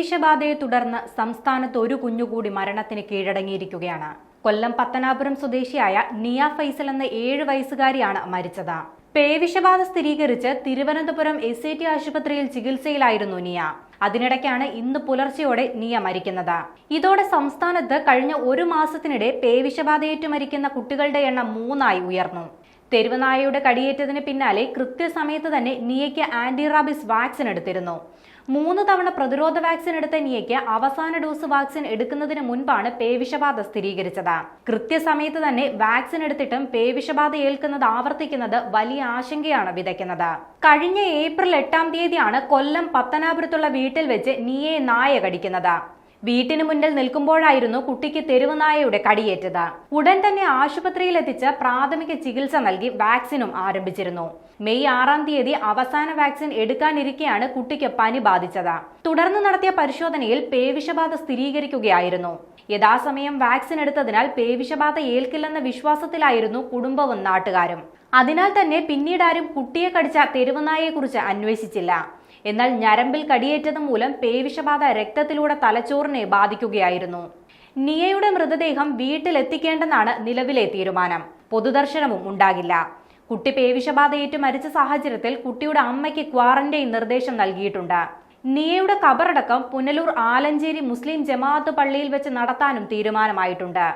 പേവിഷബാധയെ തുടർന്ന് സംസ്ഥാനത്ത് ഒരു കുഞ്ഞുകൂടി മരണത്തിന് കീഴടങ്ങിയിരിക്കുകയാണ്. കൊല്ലം പത്തനാപുരം സ്വദേശിയായ നിയ ഫൈസൽ എന്ന 7 വയസ്സുകാരിയാണ് മരിച്ചത്. പേവിഷബാധ സ്ഥിരീകരിച്ച് തിരുവനന്തപുരം SAT ആശുപത്രിയിൽ ചികിത്സയിലായിരുന്നു നിയ. അതിനിടയ്ക്കാണ് ഇന്ന് പുലർച്ചെയോടെ നിയ മരിക്കുന്നത്. ഇതോടെ സംസ്ഥാനത്ത് കഴിഞ്ഞ 1 മാസത്തിനിടെ പേവിഷബാധയേറ്റു മരിക്കുന്ന കുട്ടികളുടെ എണ്ണം 3 ഉയർന്നു. തെരുവുനായയുടെ കടിയേറ്റതിന് പിന്നാലെ കൃത്യസമയത്ത് തന്നെ നിയയ്ക്ക് ആന്റിറാബിസ് വാക്സിൻ എടുത്തിരുന്നു. 3 തവണ പ്രതിരോധ വാക്സിൻ എടുത്ത നിയയ്ക്ക് അവസാന ഡോസ് വാക്സിൻ എടുക്കുന്നതിന് മുൻപാണ് പേവിഷബാധ സ്ഥിരീകരിച്ചത്. കൃത്യസമയത്ത് തന്നെ വാക്സിൻ എടുത്തിട്ടും പേവിഷബാധ ഏൽക്കുന്നത് ആവർത്തിക്കുന്നത് വലിയ ആശങ്കയാണ് വിതയ്ക്കുന്നത്. കഴിഞ്ഞ ഏപ്രിൽ 8-ാം തീയതിയാണ് കൊല്ലം പത്തനാപുരത്തുള്ള വീട്ടിൽ വെച്ച് നിയയെ നായ കടിക്കുന്നത്. വീട്ടിന് മുന്നിൽ നിൽക്കുമ്പോഴായിരുന്നു കുട്ടിക്ക് തെരുവുനായയുടെ കടിയേറ്റത്. ഉടൻ തന്നെ ആശുപത്രിയിൽ എത്തിച്ച് പ്രാഥമിക ചികിത്സ നൽകി വാക്സിനും ആരംഭിച്ചിരുന്നു. മെയ് 6-ാം തീയതി അവസാന വാക്സിൻ എടുക്കാനിരിക്കെയാണ് കുട്ടിക്ക് പനി ബാധിച്ചത്. തുടർന്ന് നടത്തിയ പരിശോധനയിൽ പേവിഷബാധ സ്ഥിരീകരിക്കുകയായിരുന്നു. യഥാസമയം വാക്സിൻ എടുത്തതിനാൽ പേവിഷബാധ ഏൽക്കില്ലെന്ന വിശ്വാസത്തിലായിരുന്നു കുടുംബവും നാട്ടുകാരും. അതിനാൽ തന്നെ പിന്നീടാരും കുട്ടിയെ കടിച്ച തെരുവുനായയെക്കുറിച്ച് അന്വേഷിച്ചില്ല. എന്നാൽ ഞരമ്പിൽ കടിയേറ്റത് മൂലം പേവിഷബാധ രക്തത്തിലൂടെ തലച്ചോറിനെ ബാധിക്കുകയായിരുന്നു. നിയയുടെ മൃതദേഹം വീട്ടിലെത്തിക്കേണ്ടെന്നാണ് നിലവിലെ തീരുമാനം. പൊതുദർശനവും ഉണ്ടാകില്ല. കുട്ടി പേവിഷബാധയേറ്റ് മരിച്ച സാഹചര്യത്തിൽ കുട്ടിയുടെ അമ്മയ്ക്ക് ക്വാറന്റൈൻ നിർദ്ദേശം നൽകിയിട്ടുണ്ട്. നിയയുടെ ഖബറടക്കം പുനലൂർ ആലഞ്ചേരി മുസ്ലിം ജമാഅത്ത് പള്ളിയിൽ വെച്ച് നടത്താനും തീരുമാനമായിട്ടുണ്ട്.